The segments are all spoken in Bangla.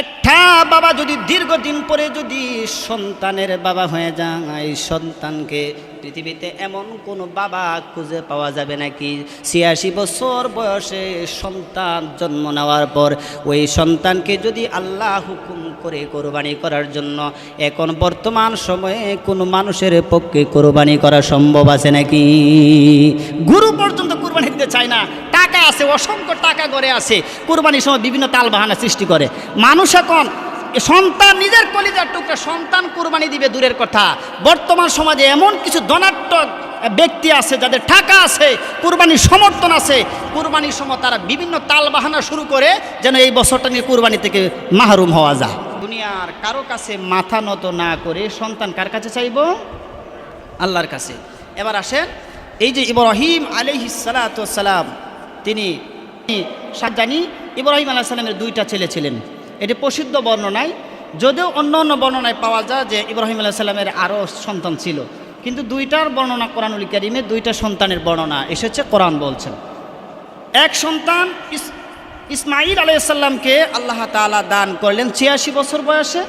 একটা বাবা যদি দীর্ঘদিন পরে যদি সন্তানের বাবা হয়ে যায়, এই সন্তানকে পৃথিবীতে এমন কোনো বাবা খুঁজে পাওয়া যাবে নাকি ৮৬ বছর বয়সে সন্তান জন্ম নেওয়ার পর ওই সন্তানকে যদি আল্লাহ হুকুম করে কোরবানি করার জন্য এখন বর্তমান সময়ে কোনো মানুষের পক্ষে কোরবানি করা সম্ভব আছে নাকি? গুরু পর্যন্ত কোরবানি দিতে চায় না। টাকা আছে, অসংখ্য টাকা ঘরে আছে, কোরবানির সময় বিভিন্ন তালবাহানা সৃষ্টি করে। মানুষ এখন সন্তান নিজের কলিজার টুকরা সন্তান কোরবানি দিবে দূরের কথা, বর্তমান সমাজে এমন কিছু ধনাত্মক ব্যক্তি আছে যাদের টাকা আছে, কোরবানির সমর্থন আছে, কোরবানির সময় তারা বিভিন্ন তালবাহানা শুরু করে যেন এই বছরটা নিয়ে কোরবানি থেকে মাহরুম হওয়া যায়। দুনিয়ার কারো কাছে মাথা নত না করে সন্তান কার কাছে চাইব? আল্লাহর কাছে। এবার আসেন, এই যে ইব্রাহিম আলাইহিস সালাতু ওয়াস সালাম, তিনি জানি ইব্রাহিম আলাইহিস সালামের দুইটা ছেলে ছিলেন। এটি প্রসিদ্ধ বর্ণনায়, যদিও অন্য অন্য বর্ণনায় পাওয়া যায় যে ইব্রাহিম আলাইহিস সালামের আরও সন্তান ছিল, কিন্তু দুইটার বর্ণনা কোরআনুল কারীমে, দুইটা সন্তানের বর্ণনা এসেছে। কোরআন বলছেন এক সন্তান ইসমাঈল আলাইহিস সালামকে আল্লাহ তাআলা দান করলেন ৮৬ বছর বয়সে,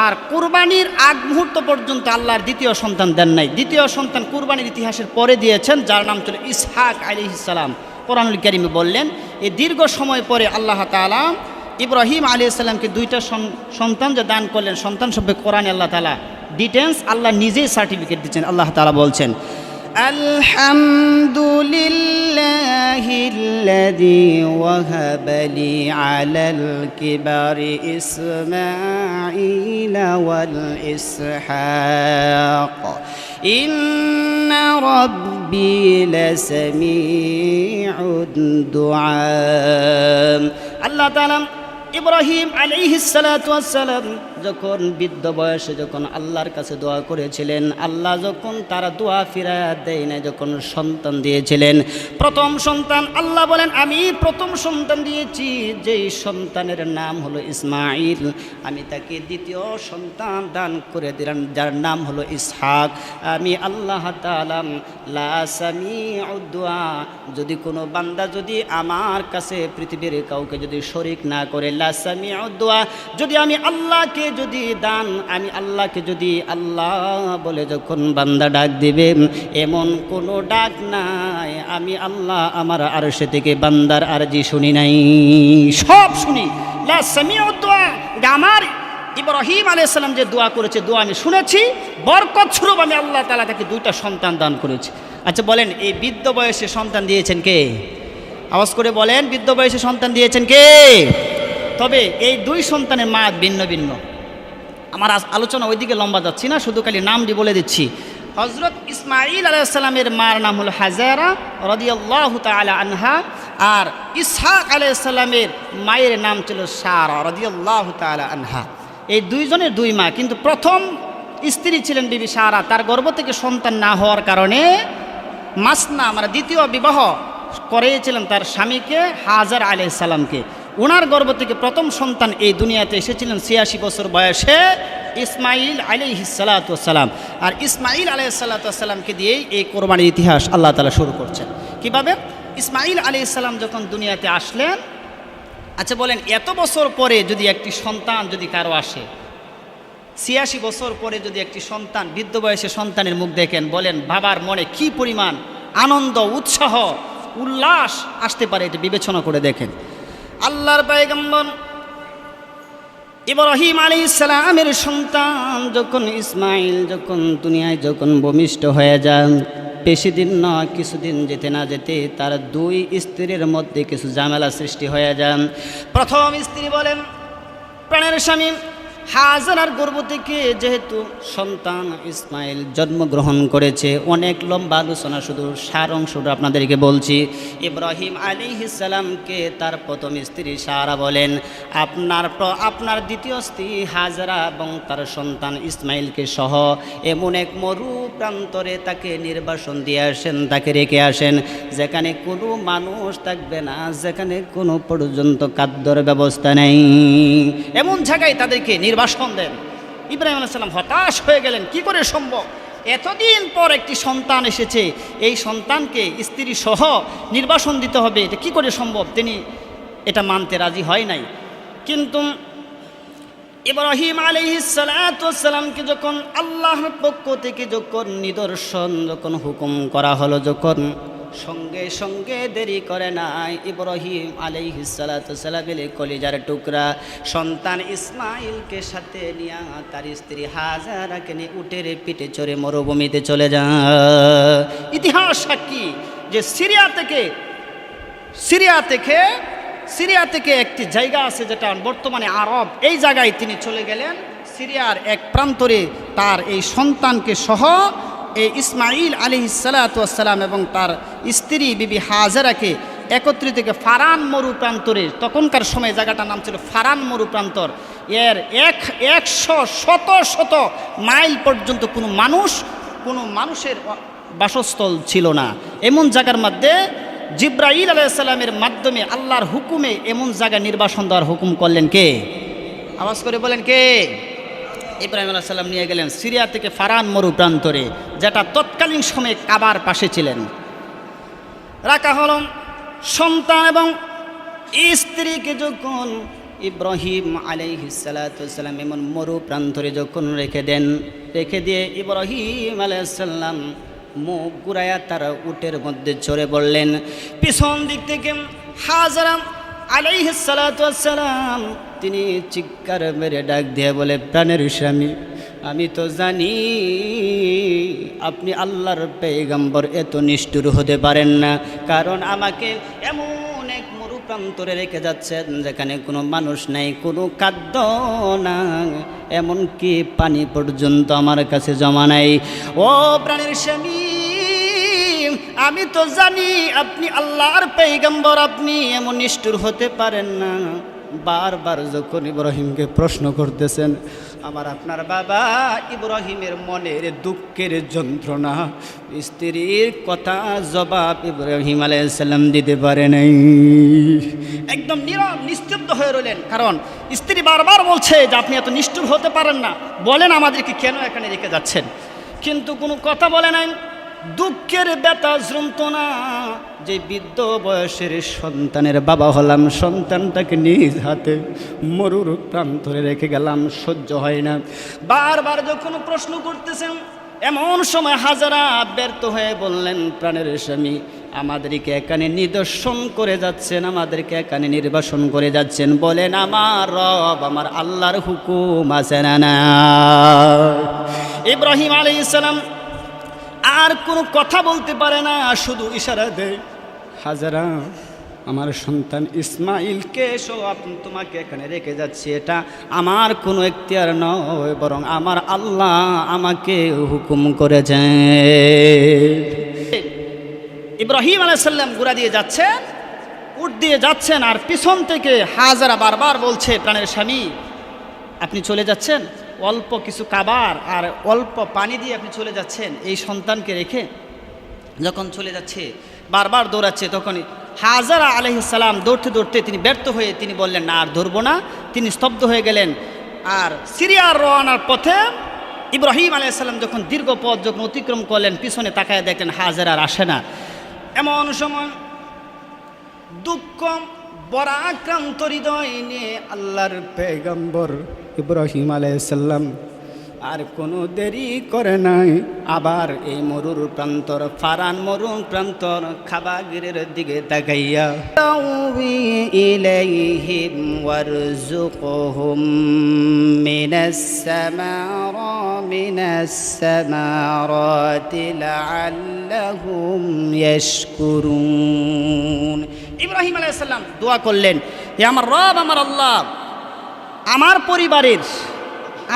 আর কুরবানির আগ মুহূর্ত পর্যন্ত আল্লাহর দ্বিতীয় সন্তান দেন নাই। দ্বিতীয় সন্তান কুরবানির ইতিহাসের পরে দিয়েছেন, যার নাম ছিল ইসহাক আলাইহিস সালাম। কোরআনুল কারীমে বললেন এই দীর্ঘ সময় পরে আল্লাহ তাআলা ইব্রাহিম আলাইহিস সালামকে দুইটা সন্তান যে দান করলেন, সন্তান সম্পর্কে কোরআনে আল্লাহ তাআলা ডিটেলস আল্লাহ নিজেই সার্টিফিকেট দিচ্ছেন। আল্লাহ তাআলা বলছেন আলহামদুলিল্লাহিল্লাযী ওয়াহাবা লি আলাল কিবারি ইসমাঈলা ওয়াল ইসহাক ইন্না রাব্বি লাসামিউদ দুআ। আল্লাহ তাআলা ইব্রাহিম আলাইহিস সালাতু ওয়াস সালাম যখন বৃদ্ধ বয়সে যখন আল্লাহর কাছে দোয়া করেছিলেন, আল্লাহ যখন তারা দোয়া ফিরায় দেয় না, যখন সন্তান দিয়েছিলেন প্রথম সন্তান, আল্লাহ বলেন আমি প্রথম সন্তান দিয়েছি, যেই সন্তানের নাম হলো ইসমাঈল, আমি তাকে দ্বিতীয় সন্তান দান করে দিলাম যার নাম হলো ইসহাক। আমি আল্লাহ তাআলা লা সামিউদ দুআ, যদি কোনো বান্দা যদি আমার কাছে পৃথিবীর কাউকে যদি শরীক না করে, লা সামিউদ দুআ, যদি আমি আল্লাহকে যদি দান, আমি আল্লাহকে যদি আল্লাহ বলে যখন বান্দা ডাক দিবে, এমন কোনো ডাক নাই আমি আল্লাহ আমার আরশে থেকে বান্দার আরজি শুনি নাই, সব শুনি। লা সামিউদ দুআ, আমার ইব্রাহিম আলাইহিস সালাম যে দোয়া করেছে, দোয়া আমি শুনেছি, বরকত স্বরূপ আমি আল্লাহ তাআলা তাকে দুইটা সন্তান দান করেছি। আচ্ছা বলেন, এই বৃদ্ধ বয়সে সন্তান দিয়েছেন কে? আওয়াজ করে বলেন, বৃদ্ধ বয়সে সন্তান দিয়েছেন কে? তবে এই দুই সন্তানের মা ভিন্ন ভিন্ন। আমার আলোচনা ওইদিকে লম্বা যাচ্ছি না, শুধু খালি নামটি বলে দিচ্ছি। হযরত ইসমাঈল আলাইহিস সালামের মার নাম হলো হাজারা রাদিয়াল্লাহু তাআলা আনহা, আর ইসহাক আলাইহিস সালামের মায়ের নাম ছিল সারা রাদিয়াল্লাহু তাআলা আনহা। এই দুইজনের দুই মা, কিন্তু প্রথম স্ত্রী ছিলেন বিবি সারা, তার গর্ভ থেকে সন্তান না হওয়ার কারণে মাসনা দ্বিতীয় বিবাহ করেছিলেন তার স্বামীকে, হাজার আলাইহিস সালামকে। ওনার গর্ভ থেকে প্রথম সন্তান এই দুনিয়াতে এসেছিলেন ৮৬ বছর বয়সে ইসমাঈল আলাইহিস সালাতু ওয়াস সালাম। আর ইসমাঈল আলাইহিস সালাতু ওয়াস সালামকে দিয়েই এই কোরবানির ইতিহাস আল্লাহ তাআলা শুরু করছেন। কিভাবে? ইসমাঈল আলাইহিস সালাম যখন দুনিয়াতে আসলেন, আচ্ছা বলেন, এত বছর পরে যদি একটি সন্তান যদি কারো আসে, ৮৬ বছর পরে যদি একটি সন্তান, বৃদ্ধ বয়সে সন্তানের মুখ দেখেন, বলেন বাবার মনে কি পরিমাণ আনন্দ, উৎসাহ, উল্লাস আসতে পারে, এটা বিবেচনা করে দেখেন। আল্লাহর পয়গম্বর ইব্রাহিম আলাইহিস সালামের সন্তান যখন ইসমাঈল যখন দুনিয়ায় যখন ভূমিষ্ঠ হয়ে যান, বেশি দিন নয়, কিছুদিন যেতে না যেতে তার দুই স্ত্রীর মধ্যে কিছু ঝামেলা সৃষ্টি হয়ে যান। প্রথম স্ত্রী বলেন, প্রাণের স্বামী হাজারার গর্ভ থেকে যেহেতু সন্তান ইসমাঈল জন্মগ্রহণ করেছে, অনেক লম্বা আলোচনা, শুধু সার অংশটা আপনাদেরকে বলছি। ইব্রাহিম আলাইহিস সালামকে তার প্রথম স্ত্রী সারা বলেন, আপনার দ্বিতীয় স্ত্রী হাজারা এবং তার সন্তান ইসমাঈলকে সহ এমন এক মরু প্রান্তরে তাকে নির্বাসন দিয়ে আসেন, তাকে রেখে আসেন, যেখানে কোনো মানুষ থাকবে না, যেখানে কোনো পর্যন্ত খাদ্যর ব্যবস্থা নেই, এমন জায়গায় তাদেরকে নির্বাসন দেন। ইব্রাহিম আলাইহিস সালাম হতাশ হয়ে গেলেন, কি করে সম্ভব, এতদিন পর একটি সন্তান এসেছে, এই সন্তানকে স্ত্রী সহ নির্বাসন দিতে হবে, এটা কি করে সম্ভব? তিনি এটা মানতে রাজি হয় নাই। কিন্তু ইব্রাহিম আলাইহিস সালাতু ওয়াস সালামকে যখন আল্লাহর পক্ষ থেকে যখন নিদর্শন যখন হুকুম করা হলো, যখন সঙ্গে সঙ্গে দেরি করে নাই, ইব্রাহিম আলাইহিস সালাতু ওয়াস সালামের কলিজার টুকরা সন্তান ইসমাইলকে সাথে নিয়ে তার স্ত্রী হাজারাকে নিয়ে উটের পিঠে চড়ে মরুভূমিতে চলে যায়। ইতিহাস সাক্ষী যে সিরিয়া থেকে একটি জায়গা আছে যেটা বর্তমানে আরব, এই জায়গায় তিনি চলে গেলেন। সিরিয়ার এক প্রান্তরে তার এই সন্তানকে সহ এই ইসমাইল আলাইহিস সালাতু ওয়াস সালাম এবং তার স্ত্রী বিবি হাজারাকে একত্রিত থেকে ফারান মরু প্রান্তরে, তখনকার সময় জায়গাটার নাম ছিল ফারান মরু প্রান্তর, এর 100 মাইল পর্যন্ত কোনো মানুষের বাসস্থল ছিল না। এমন জায়গার মধ্যে জিব্রাইল আলাইহিস সালামের মাধ্যমে আল্লাহর হুকুমে এমন জায়গা নির্বাসন দেওয়ার হুকুম করলেন কে? আওয়াজ করে বলেন কে? ইব্রাহিম আলাইহিস সালাম নিয়ে গেলেন সিরিয়া থেকে ফারান মরু প্রান্তরে, যেটা তৎকালীন সময়ে কাবার পাশে ছিলেন। রাখা হল সন্তান এবং স্ত্রীকে যখন ইব্রাহিম আলাইহিস সালাতু ওয়াস সালাম এমন মরু প্রান্তরে যখন রেখে দিয়ে ইব্রাহিম আলাইহিস সালাম মুখ ঘুরাইয়া তারা উটের মধ্যে চড়ে বললেন। পিছন দিক থেকে হাজারা আলাইহিস সালাতু ওয়াস সালাম তিনি চিৎকার মেরে ডাক দিয়ে বলে, প্রাণের স্বামী, আমি তো জানি আপনি আল্লাহর পয়গম্বর, এত নিষ্ঠুর হতে পারেন না, কারণ আমাকে এমন এক মরু প্রান্তরে রেখে যাচ্ছেন যেখানে কোনো মানুষ নাই, কোনো খাদ্য না, এমনকি পানি পর্যন্ত আমার কাছে জমা নাই। ও প্রাণের স্বামী, আমি তো জানি আপনি আল্লাহর পয়গম্বর, আপনি এমন নিষ্ঠুর হতে পারেন না। বারবার যখন ইব্রাহিমকে প্রশ্ন করতেছেন, আমার আপনার বাবা ইব্রাহিমের মনের দুঃখের যন্ত্রণা, স্ত্রীর কথা জবাব ইব্রাহিম আলাইহিস সালাম দিতে পারে নাই। একদম নীরব নিস্তব্ধ হয়ে রইলেন, কারণ স্ত্রী বারবার বলছে যে আপনি এত নিষ্ঠুর হতে পারেন না, বলেন আমাদেরকে কেন এখানে রেখে যাচ্ছেন। কিন্তু কোনো কথা বলে নাই। দুঃখের ব্যথা যন্ত্রণা, যে বৃদ্ধ বয়সের সন্তানের বাবা হলাম, সন্তানটাকে নিজ হাতে মরুর প্রান্তরে রেখে গেলাম, সহ্য হয় না। বারবার যখন প্রশ্ন করতেছেন, এমন সময় হাজারা ব্যর্থ হয়ে বললেন, প্রাণের স্বামী, আমাদেরকে এখানে নিদর্শন করে যাচ্ছেন, আমাদেরকে এখানে নির্বাসন করে যাচ্ছেন, বলেন আমার রব, আমার আল্লাহর হুকুম আছে না? ইব্রাহিম আলাইহিস সালাম আর কোনো কথা বলতে পারে না, শুধু ইশারা দেয়, হাজারা, আমার সন্তান ইসমাইলকে এসো, আপনি তোমাকে এখানে রেখে যাচ্ছি, এটা আমার কোনো এখতিয়ার নয়, বরং আমার আল্লাহ আমাকে হুকুম করেছেন। ইব্রাহিম আলাইহিস সালাম ঘোড়া দিয়ে যাচ্ছেন, উট দিয়ে যাচ্ছেন, আর পিছন থেকে হাজারা বারবার বলছে, প্রাণের স্বামী, আপনি চলে যাচ্ছেন, অল্প কিছু খাবার আর অল্প পানি দিয়ে আপনি চলে যাচ্ছেন, এই সন্তানকে রেখে যখন চলে যাচ্ছে, বারবার দৌড়াচ্ছে, তখনই হাজারা আলাইহিস সালাম দৌড়তে দৌড়তে তিনি ব্যর্থ হয়ে তিনি বললেন, না আর ধরবো না, তিনি স্তব্ধ হয়ে গেলেন। আর সিরিয়ার রওনার পথে ইব্রাহিম আলাইহিস সালাম যখন দীর্ঘ পথ যখন অতিক্রম করলেন, পিছনে তাকায় দেখলেন হাজারা আর আসে না। এমন সময় দুঃখ বরাক্রান্ত হৃদয় নিয়ে আল্লাহর পয়গম্বর ইব্রাহিম আলাইহিস সালাম আর কোনো দেরি করে নাই, আবার এই মরুর প্রান্তর, ফারান মরুর প্রান্তর খাবাগিরের দিকে তাকাইয়া, ইলাইহিম ওয়ারযুকহুম মিনাস সামারাতি লাআল্লাহুম ইয়াশকুরুন। ইব্রাহিম আলাইহিস সালাম দোয়া করলেন, হে আমার রব, আমার আল্লাহ,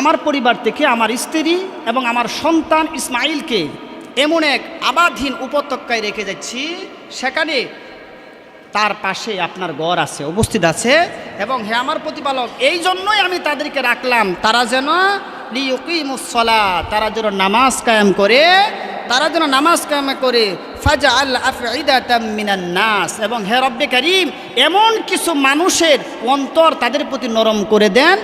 আমার পরিবার থেকে আমার স্ত্রী এবং আমার সন্তান ইসমাইলকে এমন এক আবাদহীন উপত্যকায় রেখে যাচ্ছি, সেখানে তার পাশে আপনার ঘর আছে, উপস্থিত আছে, এবং হে আমার প্রতিপালক, এই জন্যই আমি তাদেরকে রাখলাম, তারা যেন লিয়ুকিমুস সালাত, তারা যেন নামাজ কায়েম করে, ফাজআল আফইদাতাম মিনান নাস, এবং হে রব্বে কারীম, এমন কিছু মানুষের অন্তর তাদের প্রতি নরম করে দেন,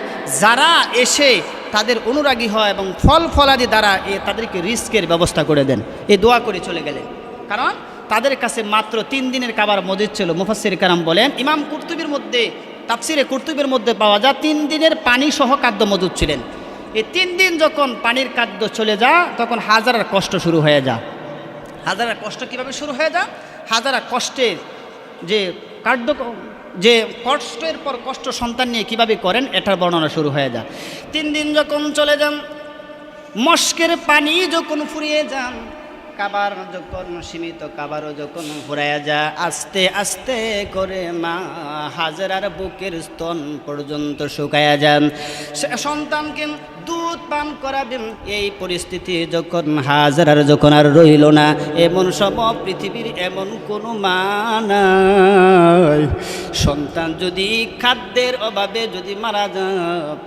যারা এসে তাদের অনুরাগী হয়, এবং ফল ফলাদি দ্বারা তাদেরকে রিস্কের ব্যবস্থা করে দেন। এই দোয়া করে চলে গেলেন, কারণ তাদের কাছে মাত্র 3 দিনের খাবার মজুদ ছিল। মুফাসসির কারাম বলেন, ইমাম কুরতুবীর মধ্যে তাফসিরে কুরতুবীর মধ্যে পাওয়া যায় 3 দিনের পানি সহ খাদ্য মজুদ ছিলেন। এই 3 দিন যখন পানির খাদ্য চলে যায় তখন হাজারার কষ্ট শুরু হয়ে যায়। হাজারার কষ্ট কিভাবে শুরু হয়ে যায়? হাজারা কষ্টের যে কষ্টের পর কষ্ট সন্তান নিয়ে কিভাবে করেন এটার বর্ণনা শুরু হয়ে যায়। 3 দিন যখন চলে যান, মস্কের পানি যখন ফুরিয়ে যান, খাবার যখন সীমিত খাবারও যখন ফুরাইয়া যায়, আস্তে আস্তে করে মা হাজারার বুকের স্তন পর্যন্ত শুকাইয়া যান। সে সন্তানকে দুধ পান করাবেন, এই পরিস্থিতি যখন হাজারার যখন আর রইল না, এমন সব পৃথিবীর এমন কোনো মা নাই। সন্তান যদি খাদ্যের অভাবে যদি মারা যায়,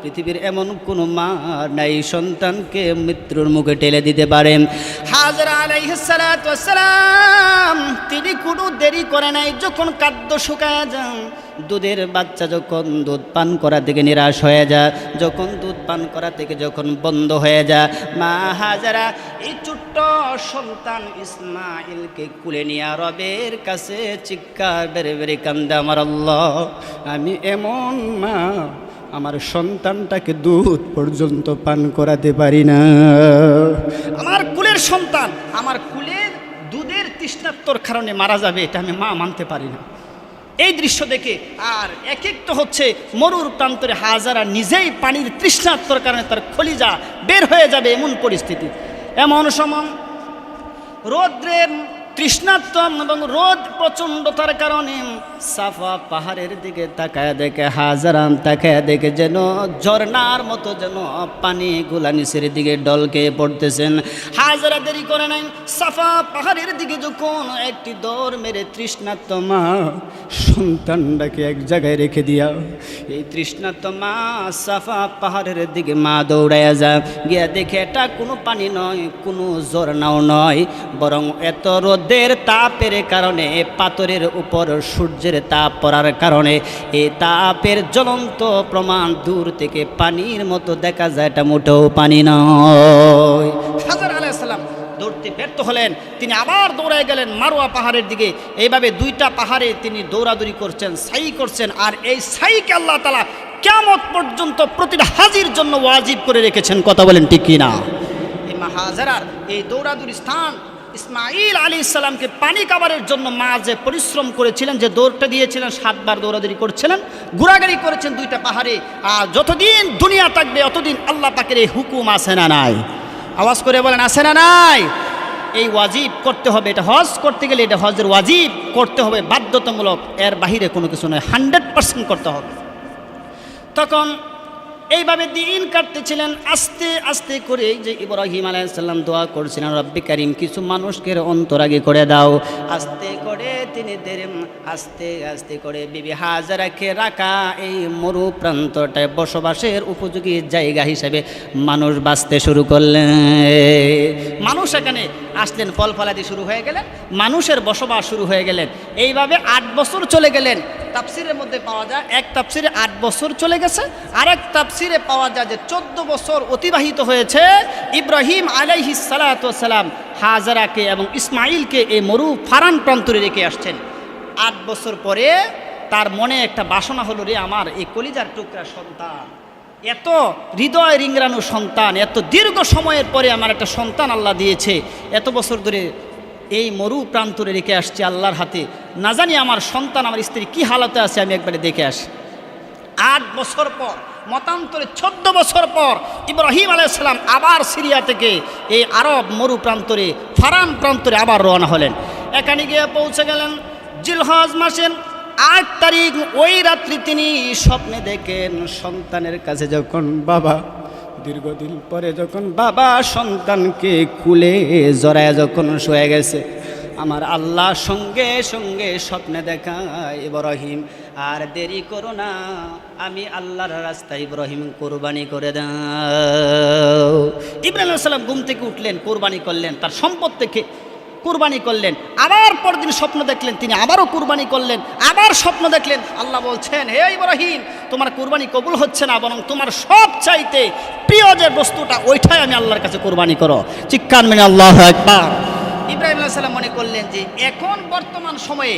পৃথিবীর এমন কোনো মা নাই সন্তানকে মৃত্যুর মুখে ঠেলে দিতে পারেন। হাজরা আলাইহিস সালাতু ওয়াস সালাম তিনি কোনো দেরি করে নাই, যখন খাদ্য শুকায় যায়, দুধের বাচ্চা যখন দুধ পান করা থেকে নিরাশ হয়ে যায়, যখন দুধ পান করা থেকে যখন বন্ধ হয়ে যায়, মা হাজারা এই ছোট্ট সন্তান ইসমাইলকে কুলে নিয়ে রবের কাছে চিৎকার বেড়ে বেড়ে কান্দে, আমার আল্লাহ, আমি এমন মা আমার সন্তানটাকে দুধ পর্যন্ত পান করাতে পারি না। আমার কুলের সন্তান আমার কুলের দুধের তৃষ্ণার্তর কারণে মারা যাবে, এটা আমি মা মানতে পারি না। এই দৃশ্য দেখে আর এক তো হচ্ছে মরুর প্রান্তরে হাজারা নিজেই পানির তৃষ্ণার্তর কারণে তার কলিজা বের হয়ে যাবে এমন পরিস্থিতি। এমন সময় রৌদ্রের তৃষ্ণার্ত এবং রোদ প্রচণ্ডতার কারণে সাফা পাহাড়ের দিকে তাকায় দেখে, হাজারা তাকায় দেখে যেন ঝর্ণার মতো যেন পানিগুলা নিচের দিকে ডলকে পড়তেছেন। হাজারা দেরি করে নাই, সাফা পাহাড়ের দিকে যখন একটি দৌড় মেরে তৃষ্ণার্ত মা সন্তানটাকে এক জায়গায় রেখে দিয়া, এই তৃষ্ণার্ত মা সাফা পাহাড়ের দিকে মা দৌড়াইয়া যায়, গিয়া দেখে এটা কোনো পানি নয়, কোনো ঝর্ণাও নয়, বরং এত রোদের তাপের কারণে, পাথরের উপর সূর্যের তাপ পড়ার কারণে এই তাপের জ্বলন্ত প্রমাণ দূর থেকে পানির মতো দেখা যায়, এটা মোটেও পানি নয়। হাজরা আলাইহিস সালাম দৌড়তে ব্যর্থ হলেন, তিনি আবার দৌড়ায় গেলেন মারওয়া পাহাড়ের দিকে। এইভাবে 2টা পাহাড়ে তিনি দৌড়াদৌড়ি করছেন, সাই করছেন, আর এই সাইকে আল্লাহ তাআলা কিয়ামত পর্যন্ত প্রতিটা হাজির জন্য ওয়াজিব করে রেখেছেন। কথা বলেন ঠিক কিনা? এই মা হাজারার এই দৌড়াদৌড়ি স্থান, ইসমাইল আলাইহিস সালামকে পানি খাবারের জন্য মা যে পরিশ্রম করেছিলেন, যে দৌড়টা দিয়েছিলেন, 7 বার দৌড়াদৌড়ি করছিলেন, ঘোরাঘুরি করেছেন 2টা পাহাড়ে, আর যতদিন দুনিয়া থাকবে অতদিন আল্লাহ পাকের এই হুকুম আছে না নাই? আওয়াজ করে বলেন আছে না নাই? এই ওয়াজিব করতে হবে, এটা হজ করতে গেলে এটা হজের ওয়াজিব করতে হবে, বাধ্যতামূলক, এর বাহিরে কোনো কিছু নয়, 100% করতে হবে। তখন এইভাবে দিন কাটতেছিলেন, আস্তে আস্তে করে যে ইব্রাহিম আলাইহিস সালাম দোয়া করছিলেন, রব্বি কারিম কিছু মানুষকে অন্তরাগী করে দাও। আস্তে করে তিনি আস্তে আস্তে করে বিবি হাজারাকে রাখা এই মরু প্রান্তটায় বসবাসের উপযোগী জায়গা হিসেবে মানুষ বাঁচতে শুরু করলেন। মানুষ এখানে আসলেন, ফল ফলাদি শুরু হয়ে গেলেন, মানুষের বসবাস শুরু হয়ে গেলেন। এইভাবে 8 বছর চলে গেলেন। তাফসিরের মধ্যে পাওয়া যায়, এক তাফসিরে 8 বছর চলে গেছে, আরেক তাফসিরে পাওয়া যায় যে 14 বছর অতিবাহিত হয়েছে ইব্রাহিম আলাইহিস সালাতু ওয়াস সালাম হাজারাকে এবং ইসমাইলকে এই মরু ফারান প্রান্তরে রেখে আসছেন। 8 বছর পরে তার মনে একটা বাসনা হলো, রে আমার এই কলিজার টুকরা সন্তান, এত হৃদয় রিংরানো সন্তান, এত দীর্ঘ সময়ের পরে আমার একটা সন্তান আল্লাহ দিয়েছে, এত বছর ধরে এই মরু প্রান্তরে রেখে আসছি আল্লাহর হাতে, না জানি আমার সন্তান আমার স্ত্রী কি হালতে আছে, আমি একবারে দেখে আসি। 8 বছর পর, মতান্তরে 14 বছর পর ইব্রাহিম আলাইহিস সালাম আবার সিরিয়া থেকে এই আরব মরু প্রান্তরে ফারান প্রান্তরে আবার রওনা হলেন। এখানে গিয়ে পৌঁছে গেলেন জিলহজ মাসের 8 তারিখ। ওই রাত্রি তিনি স্বপ্নে দেখেন সন্তানের কাছে যখন বাবা, দীর্ঘদিন পরে যখন বাবা সন্তানকে কুলে জড়ায় যখন শুয়ে গেছে, আমার আল্লাহ সঙ্গে সঙ্গে স্বপ্নে দেখায়, ইব্রাহিম আর দেরি করো না, আমি আল্লাহর রাস্তায় ইব্রাহিম কোরবানি করে দাও। ইব্রাহিম আলাইহিস সালাম ঘুম থেকে উঠলেন, কোরবানি করলেন, তার সম্পদ থেকে কুরবানি করলেন। আবার পরদিন স্বপ্ন দেখলেন, তিনি আবারও কুরবানি করলেন। আবার স্বপ্ন দেখলেন, আল্লাহ বলছেন, হে ইব্রাহিম, তোমার কুরবানি কবুল হচ্ছে না, বরং তোমার সব চাইতে প্রিয় যে বস্তুটা ওইটাই আমি আল্লাহর কাছে কুরবানি করো। চিৎকার মেনে আল্লাহু আকবার। ইব্রাহিম আলাইহিস সালাম মনে করলেন যে এখন বর্তমান সময়ে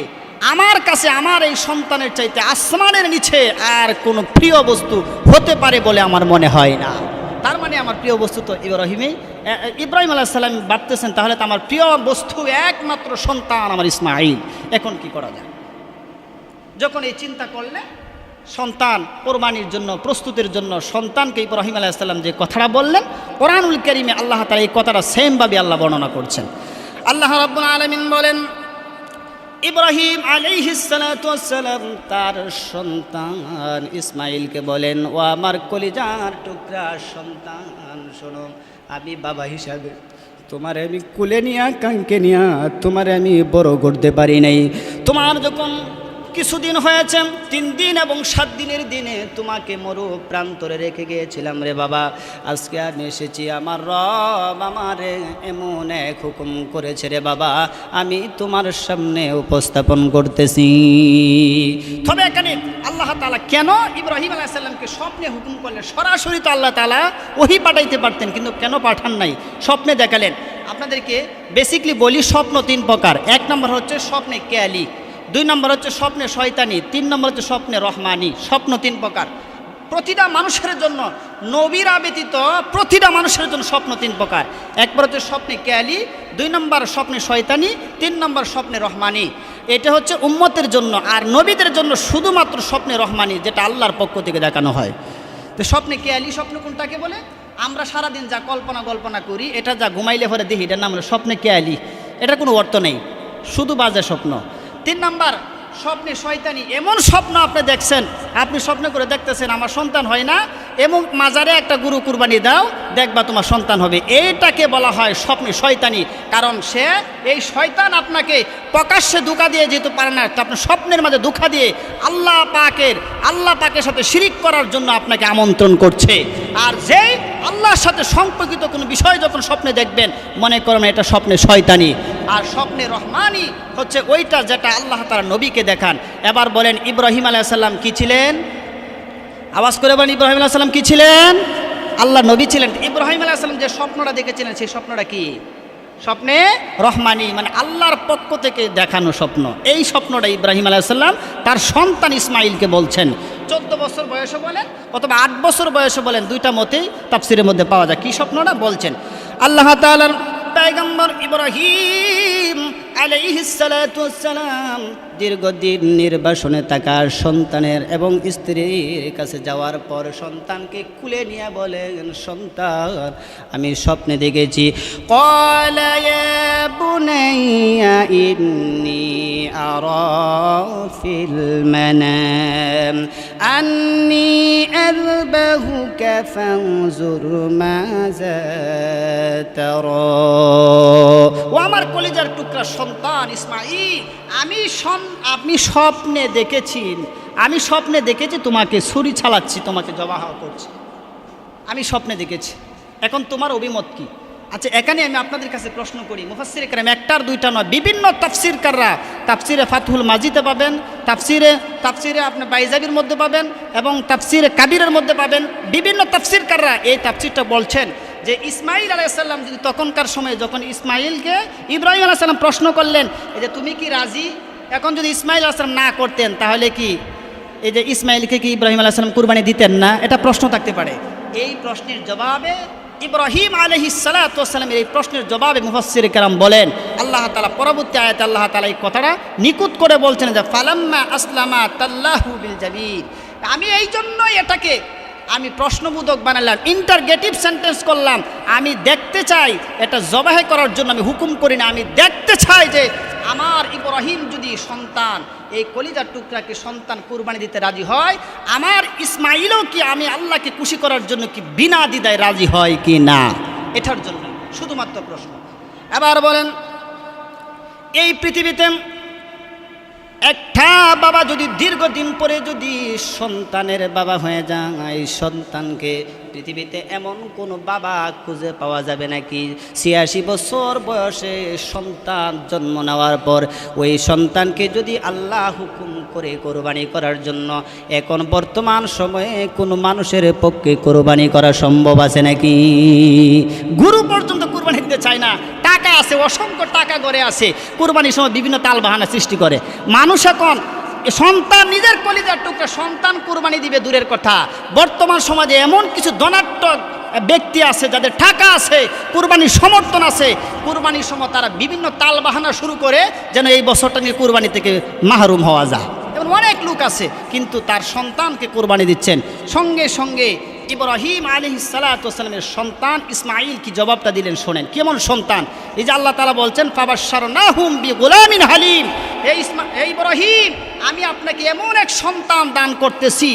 আমার কাছে আমার এই সন্তানের চাইতে আসমানের নিচে আর কোনো প্রিয় বস্তু হতে পারে বলে আমার মনে হয় না। তার মানে আমার প্রিয় বস্তু তো ইব্রাহিম আলাইহিস সালাম ভাবতেছেন, তাহলে তো আমার প্রিয় বস্তু একমাত্র সন্তান আমার ইসমাঈল। এখন কি করা যায়? যখন এই চিন্তা করলে সন্তান কোরবানির জন্য প্রস্তুতির জন্য সন্তানকে ইব্রাহিম আলাইহিস সালাম যে কথাটা বললেন, কোরআনুল কারীমে আল্লাহ তাআলা এই কথাটা সেমভাবে আল্লাহ বর্ণনা করছেন। আল্লাহ রাব্বুল আলামিন বলেন, ইব্রাহিম আলাইহিস সালাতু ওয়াস সালাম তার সন্তান ইসমাঈলকে বলেন, ও আমার কলিজার টুকরা সন্তান, শোনো, আমি বাবা হিসাবে তোমারে আমি কুলে নিয়া কাঙ্কে নিয়া তোমারে আমি বড় করতে পারি নাই। তোমার যখন কিছুদিন হয়েছে, 3 দিন এবং 7 দিনের দিনে তোমাকে মরু প্রান্তরে রেখে গিয়েছিলাম রে বাবা। আজকে আমি এসেছি, আমার রব আমারে এমন এক হুকুম করেছে রে বাবা, আমি তোমার সামনে উপস্থাপন করতেছি। তবে এখানে আল্লাহ তাআলা কেন ইব্রাহিম আলাইহিস সালামকে স্বপ্নে হুকুম করলেন? সরাসরি তো আল্লাহ তাআলা ওহী পাঠাইতে পারতেন, কিন্তু কেন পাঠান নাই? স্বপ্নে দেখালেন। আপনাদেরকে বেসিকলি বলি, স্বপ্ন 3 প্রকার। 1 নম্বর হচ্ছে স্বপ্নে কেয়ালি, 2 নম্বর হচ্ছে স্বপ্নে শয়তানি, 3 নম্বর হচ্ছে স্বপ্নে রহমানি। স্বপ্ন 3 প্রকার। প্রতিটা মানুষের জন্য, নবীরা ব্যতীত প্রতিটা মানুষের জন্য স্বপ্ন 3 প্রকার। একবার হচ্ছে স্বপ্নে কেয়ালি, 2 নম্বর স্বপ্নে শয়তানি, 3 নম্বর স্বপ্নে রহমানি। এটা হচ্ছে উম্মতের জন্য। আর নবীদের জন্য শুধুমাত্র স্বপ্নে রহমানি, যেটা আল্লাহর পক্ষ থেকে দেখানো হয়। তো স্বপ্নে কেয়ালি স্বপ্ন কোনটাকে বলে? আমরা সারাদিন যা কল্পনা করি, এটা যা ঘুমাইলে পরে দেখি, এটার নাম হলো স্বপ্নে কেয়ালি। এটার কোনো অর্থ নেই, শুধু বাজে স্বপ্ন। 3 নম্বর স্বপ্নে শয়তানি, এমন স্বপ্ন আপনি দেখছেন, আপনি স্বপ্ন করে দেখতেছেন আমার সন্তান হয় না, এবং মাজারে একটা গরু কুরবানি দাও, দেখবা তোমার সন্তান হবে। এইটাকে বলা হয় স্বপ্নে শয়তানি। কারণ সে, এই শয়তান আপনাকে প্রকাশ্যে ধোঁকা দিয়ে যেতে পারে না, আপনার স্বপ্নের মাঝে ধোঁকা দিয়ে আল্লাহ পাকের সাথে শিরিক করার জন্য আপনাকে আমন্ত্রণ করছে। আর যেই আল্লাহর সাথে সম্পর্কিত কোনো বিষয় যখন স্বপ্নে দেখবেন, মনে করেন এটা স্বপ্নে শয়তানি। আর স্বপ্নে রহমানি হচ্ছে ওইটা যেটা আল্লাহ তাআলা নবীকে দেখান। এবার বলেন, ইব্রাহিম আলাইহিস সালাম কি ছিলেন? আওয়াজ করে বলেন, ইব্রাহিম আলাইহিস সালাম কি ছিলেন? আল্লাহ নবী ছিলেন। ইব্রাহিম আলাইহিস সালাম যে স্বপ্নটা দেখেছিলেন, সেই স্বপ্নটা কি? স্বপ্নে রহমানি, মানে আল্লাহর পক্ষ থেকে দেখানো স্বপ্ন। এই স্বপ্নটা ইব্রাহিম আলাইহিস সালাম তার সন্তান ইসমাঈলকে বলছেন। 14 বছর বয়সে বলেন অথবা 8 বছর বয়সে বলেন, দুইটা মতেই তাফসীরের মধ্যে পাওয়া যায়। কি স্বপ্নটা বলছেন? আল্লাহ তাআলার পয়গম্বর ইব্রাহিম আলাইহিস সালাতু ওয়াস সালাম দীর্ঘদিন নির্বাসনে থাকা সন্তানের এবং স্ত্রীর কাছে যাওয়ার পর সন্তানকে কুলে নিয়ে বলেন, সন্তান, আমি স্বপ্নে দেখেছি। ক্বালা ইয়া বুনাইয়া ইন্নী আরা ফিল মানাম আন্নী আযবাহুকা ফানজুর মাযা তারা। ও আমার কলিজার টুকরা সন্তান ইসমাঈল, আপনি স্বপ্নে দেখেছি তোমাকে ছুরি চালাচ্ছি, তোমাকে জবাহ করছি। আমি স্বপ্নে দেখেছি। এখন তোমার অভিমত কি? আচ্ছা, এখানে আমি আপনাদের কাছে প্রশ্ন করি, মুফাসসিরে কেরাম একটার দুইটা নয়, বিভিন্ন তাফসীরকাররা, তাফসীরে ফাতহুল মাজিদে পাবেন, তাফসীরে আপনি বাইজাবির মধ্যে পাবেন, এবং তাফসীরে কাবিরের মধ্যে পাবেন। বিভিন্ন তাফসীরকাররা এই তাফসীরটা বলছেন যে ইসমাঈল আলাইহিস সালাম যদি তখনকার সময়ে যখন ইসমাঈলকে ইব্রাহিম আলাইহিস সালাম প্রশ্ন করলেন, এই যে তুমি কি রাজি, এখন যদি ইসমাঈল আলাইহিস সালাম না করতেন, তাহলে কি এই যে ইসমাঈলকে কি ইব্রাহিম আলাইহিস সালাম কুরবানি দিতেন না? এটা প্রশ্ন থাকতে পারে। এই প্রশ্নের জবাবে ইব্রাহিম আলাইহিস সালাতু ওয়াস সালামের এই প্রশ্নের জবাবে মুফাসসিরে কেরাম বলেন, আল্লাহ তাআলা পরবর্তী আয়াতে আল্লাহ তাআলা এই কথাটা নিকুত করে বলছেন যে ফালাম্মা আসলামা তাল্লাহু বিল জাবিন। আমি এই জন্যই এটাকে আমি প্রশ্নবোধক বানালাম, ইন্টারগেটিভ সেন্টেন্স করলাম। আমি দেখতে চাই, এটা জবাহে করার জন্য আমি হুকুম করি না, আমি দেখতে চাই যে আমার ইব্রাহিম যদি সন্তান, এই কলিজার টুকরাকে সন্তান কুরবানি দিতে রাজি হয়, আমার ইসমাঈলও কি আমি আল্লাহকে খুশি করার জন্য কি বিনা দ্বিধায় রাজি হয় কি না, এটার জন্য শুধুমাত্র প্রশ্ন। এবার বলেন, এই পৃথিবীতে একটা একটা বাবা যদি দীর্ঘদিন পরে যদি সন্তানের বাবা হয়ে যায়, সন্তানকে পৃথিবীতে এমন কোনো বাবা খুঁজে পাওয়া যাবে নাকি ৮৬ বছর বয়সে সন্তান জন্ম নেওয়ার পর ওই সন্তানকে যদি আল্লাহ হুকুম করে কোরবানি করার জন্য এখন বর্তমান সময়ে কোনো মানুষের পক্ষে কোরবানি করা সম্ভব আছে নাকি? গুরু পর্যন্ত কোরবানি দিতে চায় না। টাকা আছে, অসংখ্য টাকা ঘরে আছে, কোরবানির সময় বিভিন্ন তালবাহানা সৃষ্টি করে। মানুষ এখন সন্তান নিজের কলিজার টুকরা সন্তান কোরবানি দিবে দূরের কথা, বর্তমান সমাজে এমন কিছু ধনাত্মক ব্যক্তি আছে যাদের টাকা আছে, কোরবানির সমর্থন আছে, কোরবানির সময় তারা বিভিন্ন তালবাহানা শুরু করে যেন এই বছরটা নিয়ে কোরবানি থেকে মাহরুম হওয়া যায়। এমন অনেক লোক আছে কিন্তু তার সন্তানকে কোরবানি দিচ্ছেন। সঙ্গে সঙ্গে ইব্রাহিম আলাইহিস সালাতু ওয়াস সালামের সন্তান ইসমাঈল কি জবাবটা দিলেন শোনেন। কেমন সন্তান? এই যে আল্লাহ তাআলা বলছেন ফাবাশশারনাহুম বিগুলামিন হালিম, এই ইব্রাহিম আমি আপনাকে এমন এক সন্তান দান করতেছি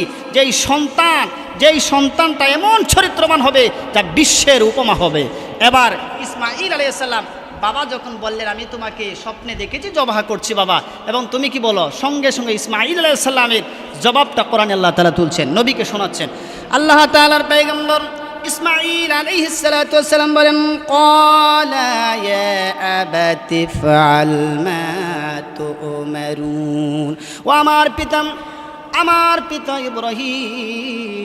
যেই সন্তানটা এমন চরিত্রবান হবে যা বিশ্বের উপমা হবে। এবার ইসমাঈল আলাইহিস সালাম বাবা যখন বললেন আমি তোমাকে স্বপ্নে দেখেছি জবাহ করছি বাবা, এবং তুমি কি বলো? সঙ্গে সঙ্গে ইসমাঈল আলাইহিস সালামের জবাবটা কোরআনে আল্লাহ তাআলা তুলছেন, নবীকে শোনাচ্ছেন। আল্লাহ তাআলার পয়গম্বর ইসমাঈল আলাইহিস সালাতু ওয়াস সালাম বলেন ক্বালা ইয়া আবাতি ফাআল মা তু'মারুন, ও আমার পিতা ইব্রাহিম,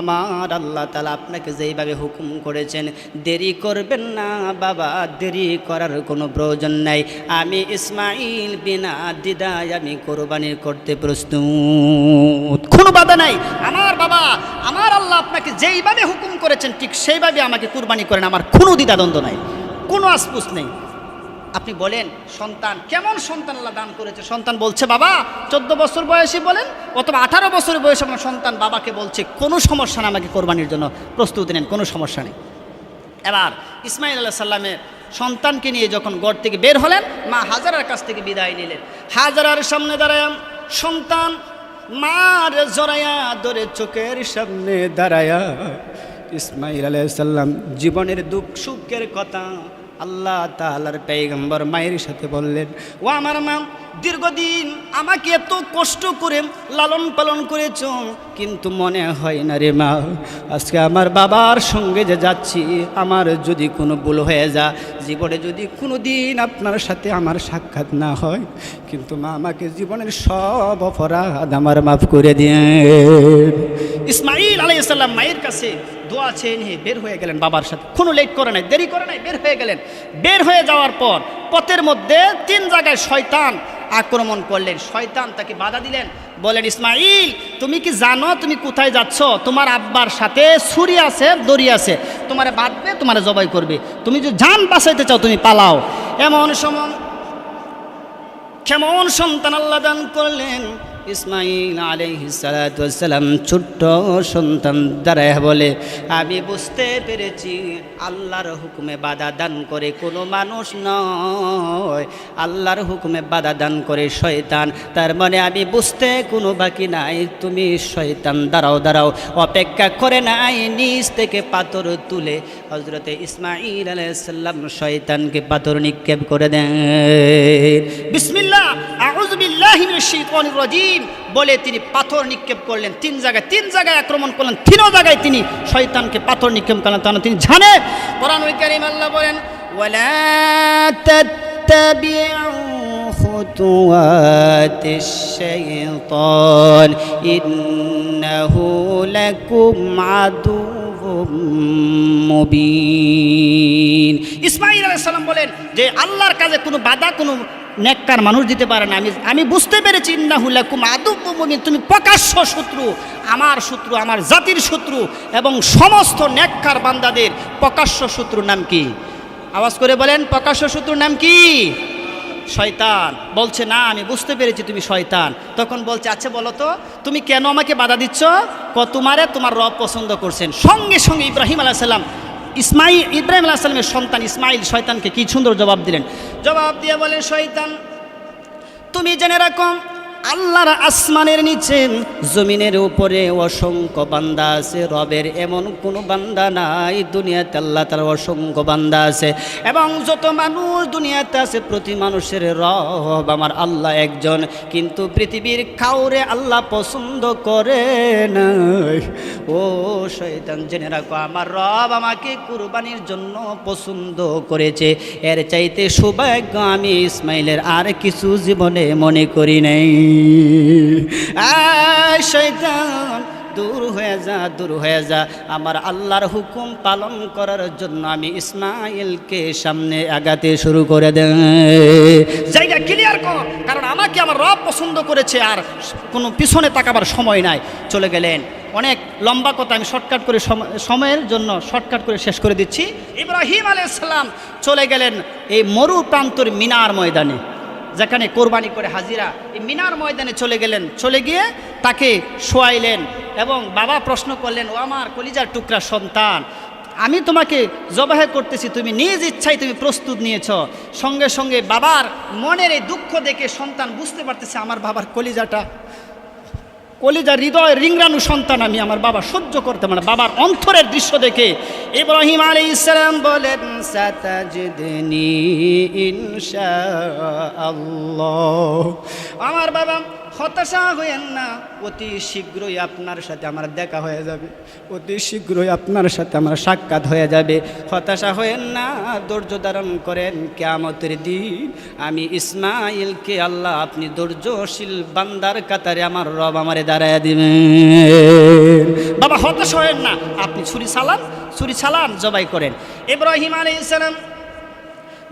আমার আল্লাহ তাআলা আপনাকে যেইভাবে হুকুম করেছেন দেরি করবেন না বাবা, দেরি করার কোনো প্রয়োজন নাই। আমি ইসমাঈল বিনা দ্বিধায় আমি কোরবানি করতে প্রস্তুত, কোনো বাধা নাই। আমার বাবা, আমার আল্লাহ আপনাকে যেইভাবে হুকুম করেছেন ঠিক সেইভাবে আমাকে কোরবানি করেন, আমার কোনো দ্বিধাদ্বন্দ্ব নাই, কোনো আসপুস নেই। আপনি বলেন সন্তান, কেমন সন্তান আল্লাহ দান করেছে? সন্তান বলছে বাবা 14 বছর বয়সে বলেন অথবা 18 বছর বয়সে আমার সন্তান বাবাকে বলছে কোনো সমস্যা না, আমাকে কোরবানির জন্য প্রস্তুতি নেন, কোনো সমস্যা নেই। এবার ইসমাঈল আলাইহিস সালামের সন্তানকে নিয়ে যখন ঘর থেকে বের হলেন, মা হাজারার কাছ থেকে বিদায় নিলেন। হাজারার সামনে দাঁড়ায় সন্তান মার জড়ায়া ধরে চোখের সামনে দাঁড়ায়া ইসমাঈল আলাইহিস সালাম জীবনের দুঃখ সুখের কথা আল্লাহ তাআলার পয়গম্বর মায়ের সাথে বললেন। ও আমার মা, দীর্ঘদিন আমাকে এত কষ্ট করে লালন পালন করেছ, কিন্তু মনে হয় না রে মা, আজকে আমার বাবার সঙ্গে যে যাচ্ছি আমার যদি কোনো ভুল হয়ে যায়, জীবনে যদি কোনো দিন আপনার সাথে আমার সাক্ষাৎ না হয়, কিন্তু মা আমাকে জীবনের সব অপরাধ আমার মাফ করে দিয়ে। ইসমাঈল আলাইহিস সালাম মায়ের কাছে দোয়া চেয়ে নিয়ে বের হয়ে গেলেন বাবার সাথে, কোনো লেট করে নাই, দেরি করে নাই, বের হয়ে গেলেন। বের হয়ে যাওয়ার পর পথের মধ্যে 3 জায়গায় শয়তান আক্রমণ করলেন। শয়তান তাকে বাধা দিলেন, বলেন ইসমাঈল তুমি কি জানো তুমি কোথায় যাচ্ছ? তোমার আব্বার সাথে ছুরি আছে, দড়ি আছে, তোমারে বাঁধবে, তোমারে জবাই করবে, তুমি যদি জান বাঁচাইতে চাও তুমি পালাও। এমন সময় কেমন সন্তান আল্লাহ দান করলেন। ইসমাঈল আলাইহিস সালাতু ওয়াস সালাম ছোট্ট সন্তান দাঁড়ায় বলে আমি বুঝতে পেরেছি আল্লাহর হুকুমে বাধা দান করে কোনো মানুষ নয়, আল্লাহর হুকুমে বাধা দান করে শয়তান। তার মানে আমি বুঝতে কোনো বাকি নাই, তুমি শয়তান দাঁড়াও, অপেক্ষা করে নাই, নিচ থেকে পাথর তুলে হযরতে ইসমাঈল আলাইহিস সালাম শয়তানকে পাথর নিক্ষেপ করে দেন। বিসমিল্লাহ আউযু বিল্লাহি মিনাশ শাইতানির রাজীম বলে তিনি পাথর নিক্ষেপ করলেন। 3 জায়গায় আক্রমণ করলেন, 3 জায়গায় তিনি শয়তানকে পাথর নিক্ষেপ করলেন। তিনি জানেন কোরআনুল কারীম আল্লাহ বলেন ওয়ালা তাত্তাবিউ খুতুওয়াতিশ শাইতান ইন্নাহু লাকুম আদুউম মুবিন। ইসমাঈল আলাইহিস সালাম বলেন যে আল্লাহর কাছে কোনো বাধা কোনো নেককার মানুষ দিতে পারে না। আমি বুঝতে পেরেছি ইন্নাহু লাকুম আদুউম মুবিন, তুমি প্রকাশ্য শত্রু, আমার জাতির শত্রু এবং সমস্ত নেককার বান্দাদের প্রকাশ্য শত্রুর নাম কি? আওয়াজ করে বলেন, প্রকাশ্য শত্রুর নাম কি? শয়তান। বলছে না আমি বুঝতে পেরেছি তুমি শয়তান। তখন বলছে আচ্ছা বলো তো তুমি কেন আমাকে বাধা দিচ্ছ? তোমারে তোমার রব পছন্দ করছেন। সঙ্গে সঙ্গে ইব্রাহিম আলাইহিস সালাম ইব্রাহিম আলাইহিস সালামের সন্তান ইসমাঈল শয়তানকে কি সুন্দর জবাব দিলেন। জবাব দিয়ে বলেন শয়তান তুমি জেনে রাখো আল্লাহর আসমানের নিচে জমিনের উপরে অসংখ্য বান্দা আছে, রবের এমন কোনো বান্দা নাই দুনিয়াতে, আল্লাহ তার অসংখ্য বান্দা আছে। এবং যত মানুষ দুনিয়াতে আছে প্রতি মানুষের রব আমার আল্লাহ একজন, কিন্তু পৃথিবীর কাউরে আল্লাহ পছন্দ করে নাই। ও শয়তান জেনে রাখো, আমার রব আমাকে কুরবানির জন্য পছন্দ করেছে, এর চাইতে সৌভাগ্য আমি ইসমাইলের আর কিছু জীবনে মনে করি নাই। শয়তান দূর হয়ে যা, দূর হয়ে যা, আমার আল্লাহর হুকুম পালন করার জন্য আমি ইসমাইলকে সামনে আগাতে শুরু করে দেন। জায়গা ক্লিয়ার কর, কারণ আমাকে আমার রব পছন্দ করেছে, আর কোনো পিছনে তাকাবার সময় নাই। চলে গেলেন। অনেক লম্বা কথা, আমি শর্টকাট করে সময়ের জন্য শর্টকাট করে শেষ করে দিচ্ছি। ইব্রাহিম আলাইহিস সালাম চলে গেলেন এই মরু প্রান্তর মিনার ময়দানে, যেখানে কোরবানি করে হাজিরা, এই মিনার ময়দানে চলে গেলেন। চলে গিয়ে তাকে শোয়াইলেন এবং বাবা প্রশ্ন করলেন, ও আমার কলিজার টুকরা সন্তান, আমি তোমাকে জবাহ করতেছি, তুমি নিজ ইচ্ছায় তুমি প্রস্তুত নিয়েছ। সঙ্গে সঙ্গে বাবার মনের এই দুঃখ দেখে সন্তান বুঝতে পারতেছে আমার বাবার কলিজার হৃদয় রিংরানু সন্তান আমি, আমার বাবা সহ্য করতে মানে বাবার অন্তরের দৃশ্য দেখে ইব্রাহিম আলাইহিস সালাম বলেন, সাতাজিদনি ইনশাআল্লাহ। আমার বাবা হতাশা হয়েন না, অতি শীঘ্রই আপনার সাথে আমার দেখা হয়ে যাবে, অতি শীঘ্রই আপনার সাথে আমার সাক্ষাৎ হয়ে যাবে। হতাশা হয়েন না, ধৈর্য ধারণ করেন, কিয়ামতের দিন আমি ইসমাইলকে আল্লাহ আপনি ধৈর্যশীল বান্দার কাতারে আমার রব আমারে দাঁড়ায় দিবেন। বাবা হতাশা হয়েন না, আপনি ছুরি চালান জবাই করেন। ইব্রাহিম আলাইহিস সালাম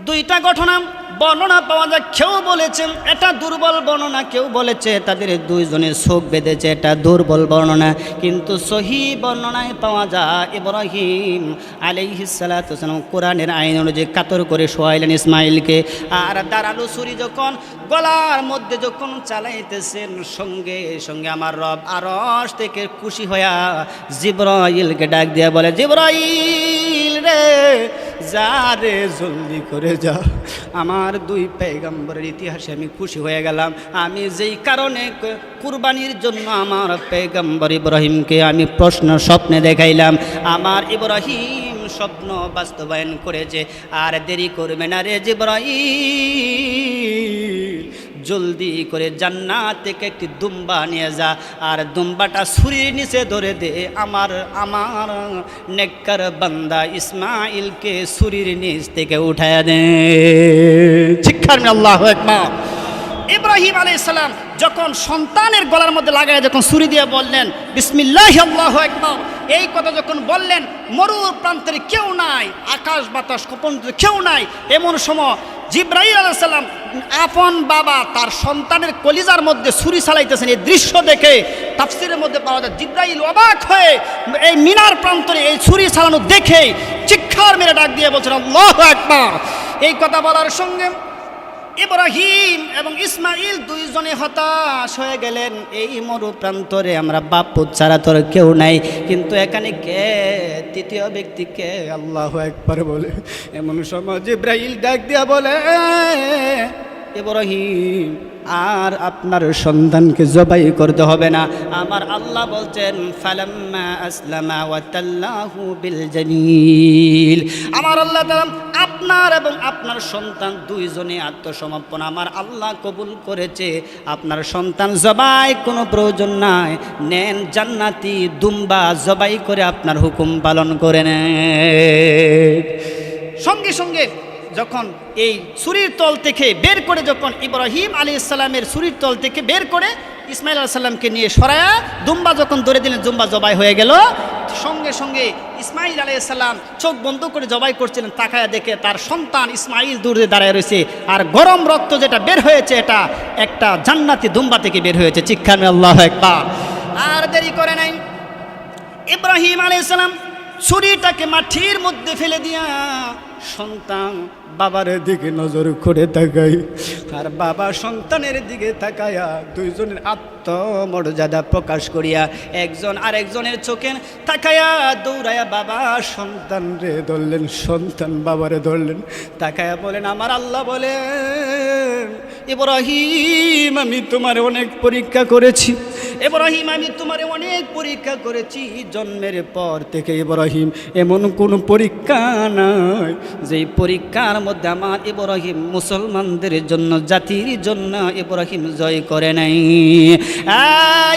দুইটা ঘটনা বর্ণনা পাওয়া যায়, কেউ বলেছেন এটা দুর্বল বর্ণনা, কেউ বলেছে তাদের দুইজনের চোখ বেঁধেছে, এটা দুর্বল বর্ণনা, কিন্তু সহি বর্ণনায় পাওয়া যায় ইব্রাহিম আলাইহিস সালাতু ওয়াস সালাম কোরআনের আইন অনুযায়ী কাতর করে শোয়াইলেন ইসমাইলকে। আর দাঁড়ালো ছুরি যখন গলার মধ্যে যখন চালাইতেছেন, সঙ্গে সঙ্গে আমার রব আরশ থেকে খুশি হইয়া জিবরাইলকে ডাক দিয়া বলে, জিবরাইল রে যা রে, জলদি করে যা, আমার দুই পেগম্বরের ইতিহাসে আমি খুশি হয়ে গেলাম। আমি যেই কারণে কুরবানির জন্য আমার পেগম্বর ইব্রাহিমকে আমি স্বপ্নে দেখাইলাম, আমার ইব্রাহিম স্বপ্ন বাস্তবায়ন করেছে। আর দেরি করবে না রে জিবরাইল, জলদি করে জান্নাত থেকে একটি দুম্বা নিয়ে যা, আর দুম্বাটা ছুরির নিচে ধরে দে, আমার নেককার বান্দা ইসমাইলকে ছুরির নিচ থেকে উঠায় দে। শিক্ষার আল্লাহু আকবার। ইব্রাহিম আলাইহিস সালাম যখন সন্তানের গলার মধ্যে লাগায় যখন ছুরি দিয়ে বললেন বিসমিল্লাহি আল্লাহু আকবার, এই কথা যখন বললেন, মরুর প্রান্তের কেউ নাই, আকাশ বাতাস কেউ নাই, এমন সময় জিবরাইল আলাইহিস সালাম আপন বাবা তার সন্তানের কলিজার মধ্যে ছুরি চালাইতেছেন। এই দৃশ্য দেখে তাফসীরের মধ্যে পাওয়া যায় জিবরাইল অবাক হয়ে এই মিনার প্রান্তরে এই ছুরি চালানো দেখে চিৎকার মেরে ডাক দিয়ে বলছেন আল্লাহু আকবার। এই কথা বলার সঙ্গে ইব্রাহিম এবং ইসমাইল দুইজনে হতাশ হয়ে গেলেন। এই মরু প্রান্তরে আমরা বাপ পুত্র ছাড়া তোর কেউ নাই, কিন্তু এখানে কে তৃতীয় ব্যক্তি কে? আল্লাহু আকবার বলে এমন সময় জিবরাইল ডাক দিয়া বলে, ইব্রাহিম আর আপনার সন্তানকে জবাই করতে হবে না। আমার আল্লাহ বলছেন ফালাম্মা আসলামা ওয়া তাল্লাহু বিল জামিল, আমার আল্লাহ তাআলা আপনার এবং আপনার সন্তান দুইজনে আত্মসমর্পণ আমার আল্লাহ কবুল করেছে। আপনার সন্তান জবাই কোনো প্রয়োজন নাই, নেন জান্নাতি দুম্বা জবাই করে আপনার হুকুম পালন করে নেন। সঙ্গে সঙ্গে যখন এই ছুরির তল থেকে বের করে, যখন ইব্রাহিম আলাইহিস সালামের ছুরির তল থেকে বের করে ইসমাইল আলাইহিস সালামকে নিয়ে সরায়া দুম্বা যখন ধরে দিলেন, দুম্বা জবাই হয়ে গেল। সঙ্গে সঙ্গে ইসমাইল আলাইহিস সালাম চোখ বন্ধ করে জবাই করছিলেন, তাকায়া দেখে তার সন্তান ইসমাইল দূরে দাঁড়ায় রয়েছে, আর গরম রক্ত যেটা বের হয়েছে এটা একটা জান্নাতি দুম্বা থেকে বের হয়েছে। চিৎকার আল্লাহু আকবার। আর দেরি করে নাই, ইব্রাহিম আলাইহিস সালাম ছুরিটাকে মাটির মধ্যে ফেলে দিয়া সন্তান বাবার দিকে নজর করে তাকাই, আর বাবা সন্তানের দিকে তাকায়া দুইজনের আত্মমর্যাদা প্রকাশ করিয়া একজন আরেকজনের চোখে তাকায়া দৌড়ায়া বাবা সন্তান রে ধরলেন, সন্তান বাবারে ধরলেন, তাকায়া বলেন আমার আল্লাহ বলেন ইব্রাহিম আমি তোমার অনেক পরীক্ষা করেছি, ইব্রাহিম আমি তোমারে অনেক পরীক্ষা করেছি, জন্মের পর থেকে ইব্রাহিম এমন কোনো পরীক্ষা নাই যেই পরীক্ষার মধ্যে আমার ইব্রাহিম মুসলমানদের জন্য জাতির জন্য ইব্রাহিম জয় করে নাই।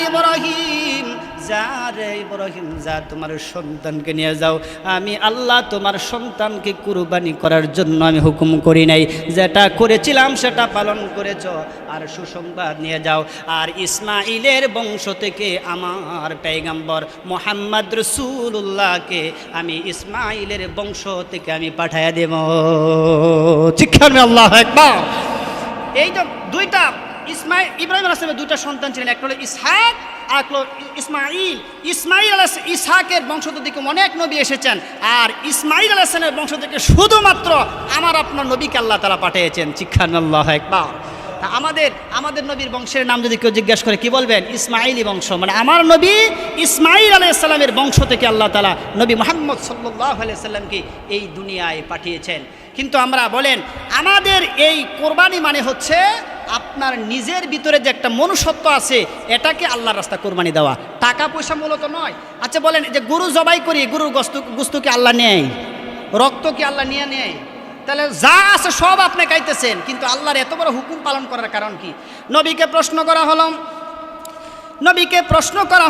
ইব্রাহিম যা রে ইব্রাহিম যা, তোমার সন্তানকে নিয়ে যাও, আমি আল্লাহ তোমার সন্তানকে কুরবানি করার জন্য আমি হুকুম করি নাই, যেটা করেছিলাম সেটা পালন করেছ, আর সুসংবাদ নিয়ে যাও, আর ইসমাইলের বংশ থেকে আমার পয়গম্বর মুহাম্মদ রাসূলুল্লাহকে আমি ইসমাইলের বংশ থেকে আমি পাঠাইয়া দেব। ঠিক আছে, আল্লাহু আকবার। এই তো দুইটা ইব্রাহিম আলাইহিস সালামের দুইটা সন্তান ছিলেন, একটা হলো ইসহাক আর একটা হলো ইসমাইল। ইসহাকের বংশ থেকে অনেক নবী এসেছেন, আর ইসমাইল আলাইহিস সালামের বংশ থেকে শুধুমাত্র আমার আপনার নবীকে আল্লাহ তাআলা পাঠিয়েছেন। আল্লাহু আকবার। আমাদের নবীর বংশের নাম যদি কেউ জিজ্ঞাসা করে কি বলবেন? ইসমাইলি বংশ, মানে আমার নবী ইসমাইল আলাইহিস সালামের বংশ থেকে আল্লাহ তাআলা নবী মুহাম্মদ সাল্লাল্লাহু আলাইহি সাল্লামকে এই দুনিয়ায় পাঠিয়েছেন। কিন্তু আমরা বলেন আমাদের এই কোরবানি মানে হচ্ছে আপনার নিজের ভিতরে যে একটা মনুষ্যত্ব আছে এটাকে আল্লাহর রাস্তা কোরবানি দেওয়া, টাকা পয়সা মূলত নয়। আচ্ছা বলেন, যে গরু জবাই করি, গরুর গোশত কি আল্লাহ নেয়? রক্ত কি আল্লাহ নিয়ে নেয়? তাহলে যা আছে সব আপনি খাইতেছেন, কিন্তু আল্লাহর এত বড় হুকুম পালন করার কারণ কি? নবীকে প্রশ্ন করা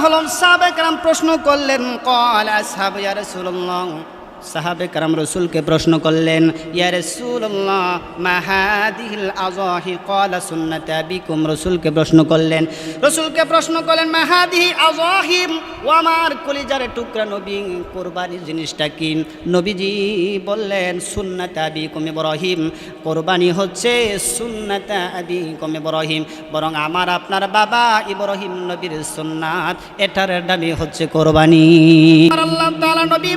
হলো, সাহাবায়ে কেরাম প্রশ্ন করলেন, ক্বালা আসহাবু ইয়া রাসূলুল্লাহ, সাহাবে কারাম রসুলকে প্রশ্ন করলেন, ইয়া রাসূলুল্লাহ মা হাদিহিল আযাহি, ক্বালা সুন্নাত আবিকুম। রসুলকে প্রশ্ন করলেন মা হাদিহি আযাহি, ও আমার কলিজার টুকরা নবী কোরবানি জিনিসটা কি? নবীজি বললেন সুন্নাত আবিকুম ইব্রাহিম, কোরবানি হচ্ছে সুন্নাত আবিকুম ইব্রাহিম, বরং আমার আপনার বাবা ইব্রাহিম নবীর সুন্নাত, এটার নামই হচ্ছে কোরবানি। আল্লাহ তাআলা নবী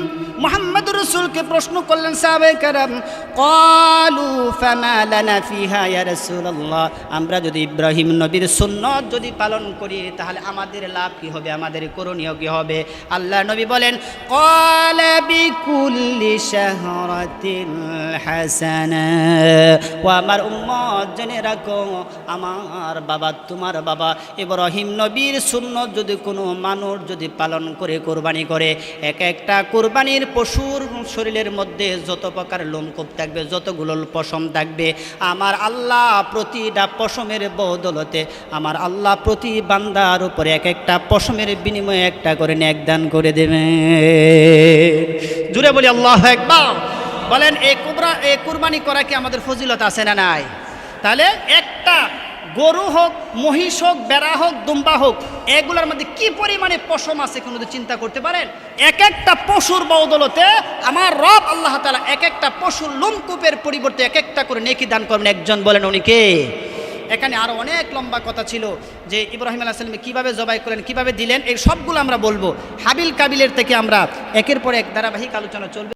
মুহাম্মদ রাসূলকে প্রশ্ন করলেন সাহাবায়ে কেরাম, ক্বালু ফামা লানা ফিহা ইয়া রাসূলুল্লাহ, আমরা যদি ইব্রাহিম নবীর সুন্নাত যদি পালন করি তাহলে আমাদের লাভ কি হবে, আমাদের করণীয় কি হবে? আল্লাহ নবী বলেন, ক্বালা বিকুল্লি শাহরাতিন হাসানা, ও আমার উম্মত জেনে রাখো, আমার বাবা তোমার বাবা ইব্রাহিম নবীর সুন্নাত যদি কোনো মানুষ যদি পালন করে কোরবানি করে, এক একটা কোরবানির পশুর শরীরের মধ্যে যত প্রকার লোমকূপ থাকবে, যতগুলো পশম থাকবে, আমার আল্লাহ প্রতিটা পশমের বদলতে আমার আল্লাহ প্রতি বান্দার উপরে এক একটা পশমের বিনিময়ে একটা করে নেক দান করে দেবে। জুড়ে বলি আল্লাহু আকবার। বলেন এই কুরবানি করা কি আমাদের ফজিলত আছে না নাই? তাহলে একটা গরু হোক, মহিষ হোক, বেড়া হোক, দুম্বা হোক, এগুলোর মধ্যে কি পরিমাণে পশম আছে কোনো চিন্তা করতে পারেন? এক একটা পশুর বদলতে আমার রব আল্লাহ তাআলা এক একটা পশুর লোমকূপের পরিবর্তে এক একটা করে নেকি দান করবেন। একজন বলেন উনি কে? এখানে আরো অনেক লম্বা কথা ছিল যে ইব্রাহিম আলাইহিস সালাম কিভাবে জবাই করলেন, কিভাবে দিলেন, এই সবগুলো আমরা বলবো। হাবিল কাবিলের থেকে আমরা একের পর এক ধারাবাহিক আলোচনা চলবে।